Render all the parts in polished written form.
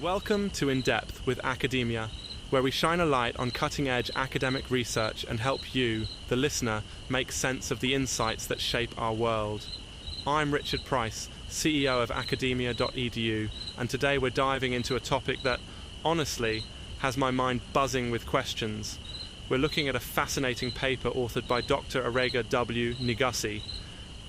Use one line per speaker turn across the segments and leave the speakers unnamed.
Welcome to In Depth with Academia, where we shine a light on cutting-edge academic research and help you, the listener, make sense of the insights that shape our world. I'm Richard Price, CEO of academia.edu, and today we're diving into a topic that, honestly, has my mind buzzing with questions. We're looking at a fascinating paper authored by Dr. Arega W. Nigasi.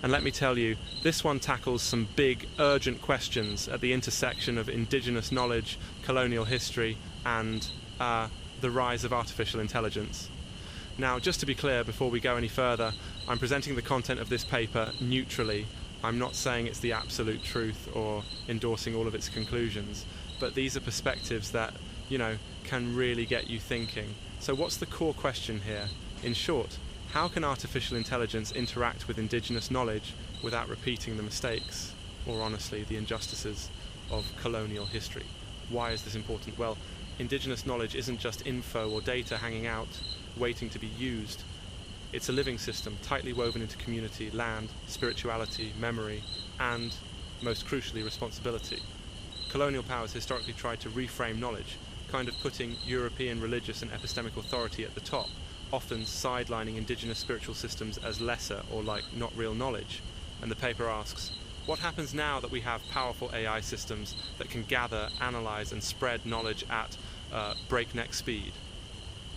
And let me tell you, this one tackles some big, urgent questions at the intersection of Indigenous knowledge, colonial history, and the rise of artificial intelligence. Now, just to be clear, before we go any further, I'm presenting the content of this paper neutrally. I'm not saying it's the absolute truth or endorsing all of its conclusions, but these are perspectives that, can really get you thinking. So what's the core question here? In short, how can artificial intelligence interact with Indigenous knowledge without repeating the mistakes, or honestly, the injustices of colonial history? Why is this important? Well, Indigenous knowledge isn't just info or data hanging out, waiting to be used. It's a living system, tightly woven into community, land, spirituality, memory, and, most crucially, responsibility. Colonial powers historically tried to reframe knowledge, kind of putting European religious and epistemic authority at the top, often sidelining Indigenous spiritual systems as lesser or like not real knowledge. And the paper asks, what happens now that we have powerful AI systems that can gather, analyze and spread knowledge at breakneck speed?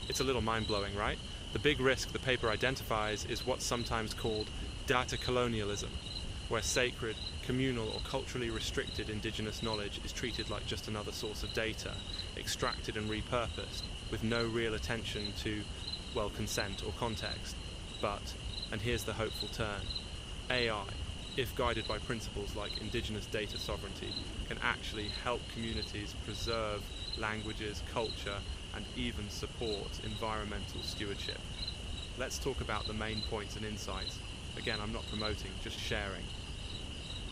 It's a little mind-blowing, right? The big risk the paper identifies is what's sometimes called data colonialism, where sacred, communal or culturally restricted Indigenous knowledge is treated like just another source of data, extracted and repurposed, with no real attention to consent or context. But, and here's the hopeful turn, AI, if guided by principles like Indigenous data sovereignty, can actually help communities preserve languages, culture, and even support environmental stewardship. Let's talk about the main points and insights. Again, I'm not promoting, just sharing.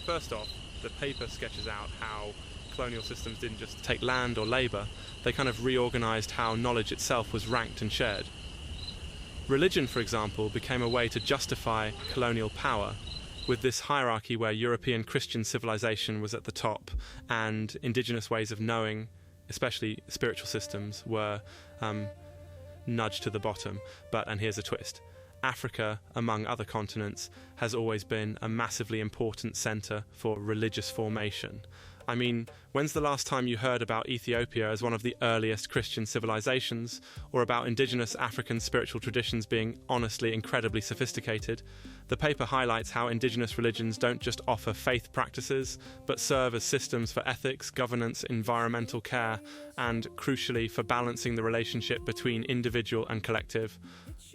First off, the paper sketches out how colonial systems didn't just take land or labour, they kind of reorganised how knowledge itself was ranked and shared. Religion, for example, became a way to justify colonial power, with this hierarchy where European Christian civilization was at the top and Indigenous ways of knowing, especially spiritual systems, were nudged to the bottom. And here's a twist. Africa, among other continents, has always been a massively important centre for religious formation. I mean, when's the last time you heard about Ethiopia as one of the earliest Christian civilizations, or about Indigenous African spiritual traditions being honestly incredibly sophisticated? The paper highlights how Indigenous religions don't just offer faith practices, but serve as systems for ethics, governance, environmental care, and, crucially, for balancing the relationship between individual and collective,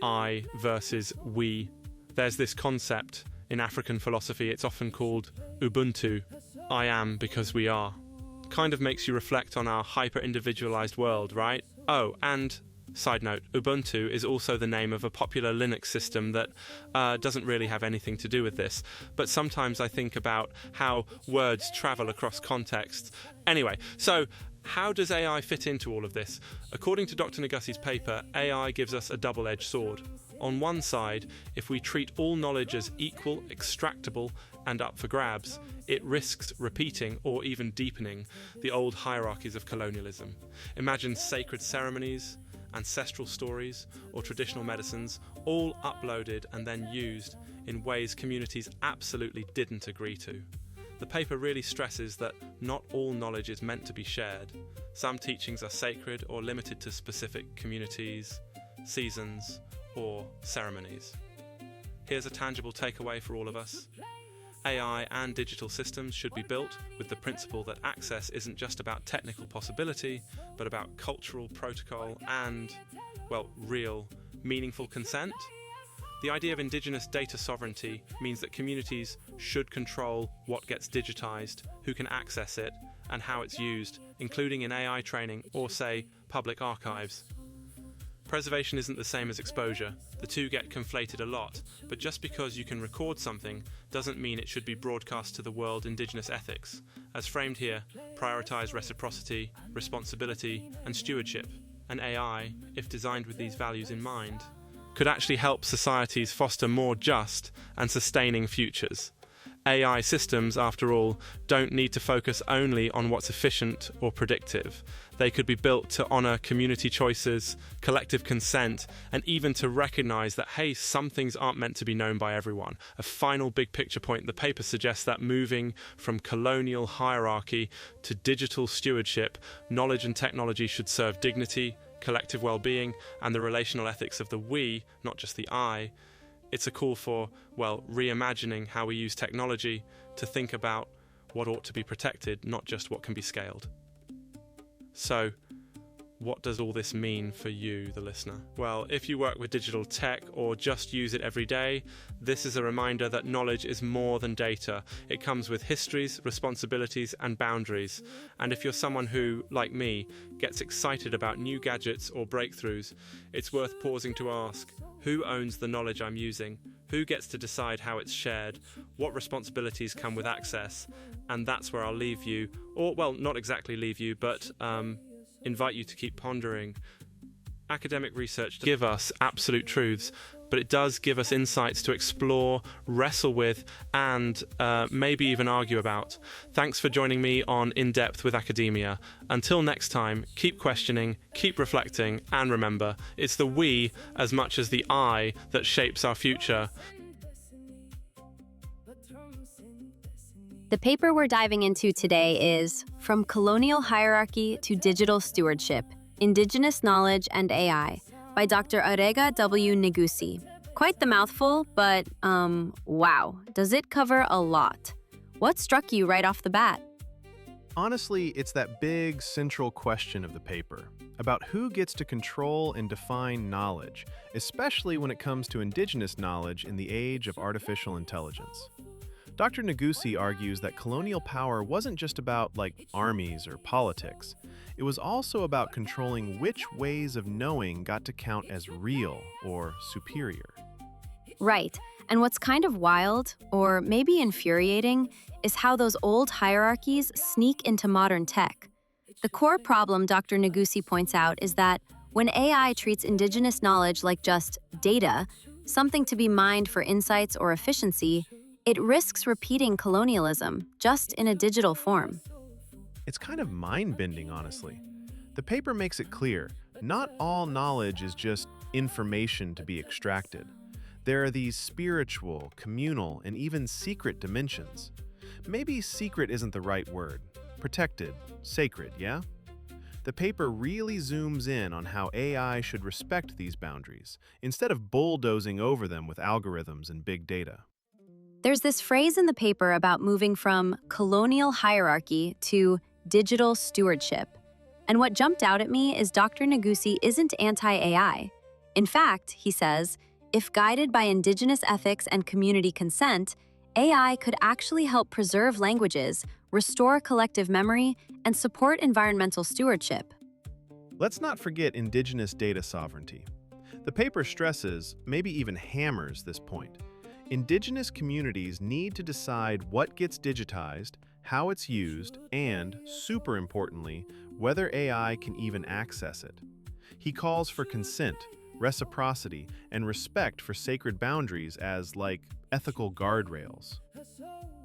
I versus we. There's this concept in African philosophy, it's often called Ubuntu, I am because we are. Kind of makes you reflect on our hyper-individualized world, right? Oh, and side note, Ubuntu is also the name of a popular Linux system that doesn't really have anything to do with this. But sometimes I think about how words travel across contexts. Anyway, so how does AI fit into all of this? According to Dr. Nagasi's paper, AI gives us a double-edged sword. On one side, if we treat all knowledge as equal, extractable, and up for grabs, it risks repeating or even deepening the old hierarchies of colonialism. Imagine sacred ceremonies, ancestral stories, or traditional medicines, all uploaded and then used in ways communities absolutely didn't agree to. The paper really stresses that not all knowledge is meant to be shared. Some teachings are sacred or limited to specific communities, seasons, or ceremonies. Here's a tangible takeaway for all of us. AI and digital systems should be built with the principle that access isn't just about technical possibility, but about cultural protocol and, real, meaningful consent. The idea of Indigenous data sovereignty means that communities should control what gets digitized, who can access it, and how it's used, including in AI training or, say, public archives. Preservation isn't the same as exposure. The two get conflated a lot, but just because you can record something doesn't mean it should be broadcast to the world. Indigenous ethics, as framed here, prioritize reciprocity, responsibility, and stewardship. And AI, if designed with these values in mind, could actually help societies foster more just and sustaining futures. AI systems, after all, don't need to focus only on what's efficient or predictive. They could be built to honor community choices, collective consent, and even to recognize that, hey, some things aren't meant to be known by everyone. A final big picture point in the paper suggests that moving from colonial hierarchy to digital stewardship, knowledge and technology should serve dignity, collective well-being, and the relational ethics of the we, not just the I. It's a call for, well, reimagining how we use technology to think about what ought to be protected, not just what can be scaled. So, what does all this mean for you, the listener? Well, if you work with digital tech or just use it every day, this is a reminder that knowledge is more than data. It comes with histories, responsibilities, and boundaries. And if you're someone who, like me, gets excited about new gadgets or breakthroughs, it's worth pausing to ask, who owns the knowledge I'm using? Who gets to decide how it's shared? What responsibilities come with access? And that's where I'll leave you, or, well, not exactly leave you, but invite you to keep pondering. Academic research doesn't give us absolute truths, but it does give us insights to explore, wrestle with, and maybe even argue about. Thanks for joining me on In Depth with Academia. Until next time, keep questioning, keep reflecting, and remember, it's the we as much as the I that shapes our future.
The paper we're diving into today is From Colonial Hierarchy to Digital Stewardship, Indigenous Knowledge and AI by Dr. Arega W. Negusi. Quite the mouthful, but wow, does it cover a lot? What struck you right off the bat?
Honestly, it's that big central question of the paper about who gets to control and define knowledge, especially when it comes to indigenous knowledge in the age of artificial intelligence. Dr. Negusi argues that colonial power wasn't just about, like, armies or politics. It was also about controlling which ways of knowing got to count as real or superior.
Right, and what's kind of wild, or maybe infuriating, is how those old hierarchies sneak into modern tech. The core problem Dr. Negusi points out is that when AI treats indigenous knowledge like just data, something to be mined for insights or efficiency, it risks repeating colonialism, just in a digital form.
It's kind of mind-bending, honestly. The paper makes it clear, not all knowledge is just information to be extracted. There are these spiritual, communal, and even secret dimensions. Maybe secret isn't the right word. Protected, sacred, yeah? The paper really zooms in on how AI should respect these boundaries, instead of bulldozing over them with algorithms and big data.
There's this phrase in the paper about moving from colonial hierarchy to digital stewardship. And what jumped out at me is Dr. Negusi isn't anti-AI. In fact, he says, if guided by indigenous ethics and community consent, AI could actually help preserve languages, restore collective memory, and support environmental stewardship.
Let's not forget indigenous data sovereignty. The paper stresses, maybe even hammers, this point. Indigenous communities need to decide what gets digitized, how it's used, and, super importantly, whether AI can even access it. He calls for consent, reciprocity, and respect for sacred boundaries as, like, ethical guardrails.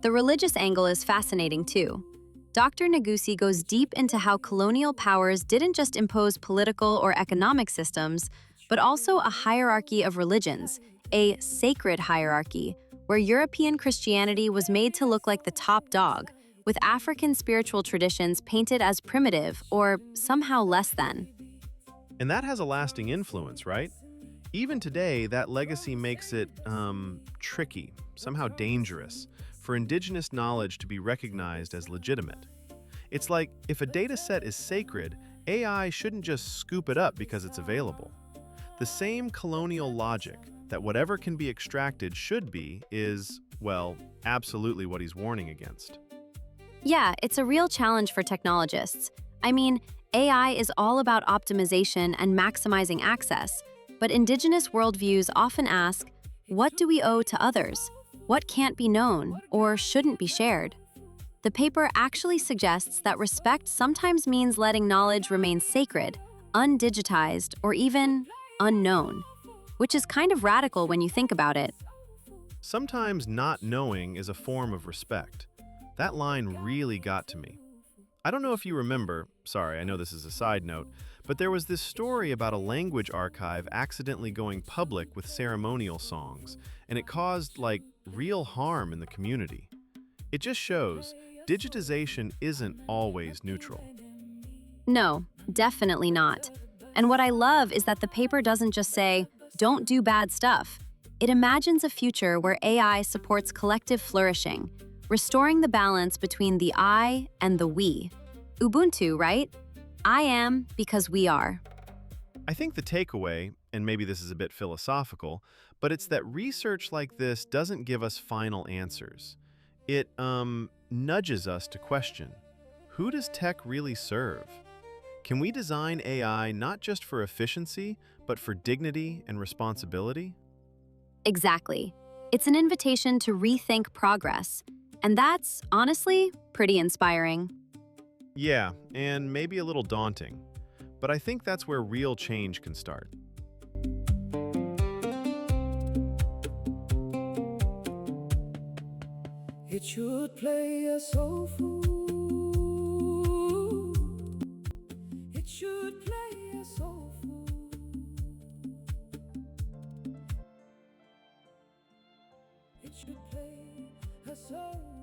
The religious angle is fascinating too. Dr. Negusi goes deep into how colonial powers didn't just impose political or economic systems, but also a hierarchy of religions, a sacred hierarchy, where European Christianity was made to look like the top dog, with African spiritual traditions painted as primitive or somehow less than.
And that has a lasting influence, right? Even today, that legacy makes it, tricky, somehow dangerous, for indigenous knowledge to be recognized as legitimate. It's like, if a data set is sacred, AI shouldn't just scoop it up because it's available. The same colonial logic that whatever can be extracted should be is, well, absolutely what he's warning against.
Yeah, it's a real challenge for technologists. I mean, AI is all about optimization and maximizing access, but indigenous worldviews often ask, what do we owe to others? What can't be known or shouldn't be shared? The paper actually suggests that respect sometimes means letting knowledge remain sacred, undigitized, or even unknown, which is kind of radical when you think about it.
Sometimes not knowing is a form of respect. That line really got to me. I don't know if you remember, sorry, I know this is a side note, but there was this story about a language archive accidentally going public with ceremonial songs, and it caused, real harm in the community. It just shows digitization isn't always neutral.
No, definitely not. And what I love is that the paper doesn't just say, don't do bad stuff. It imagines a future where AI supports collective flourishing, restoring the balance between the I and the we. Ubuntu, right? I am because we are.
I think the takeaway, and maybe this is a bit philosophical, but it's that research like this doesn't give us final answers. It, nudges us to question, who does tech really serve? Can we design AI not just for efficiency, but for dignity and responsibility?
Exactly. It's an invitation to rethink progress. And that's, honestly, pretty inspiring.
Yeah, and maybe a little daunting. But I think that's where real change can start.
It should play a soulful. It should play a soulful. It should play a soulful.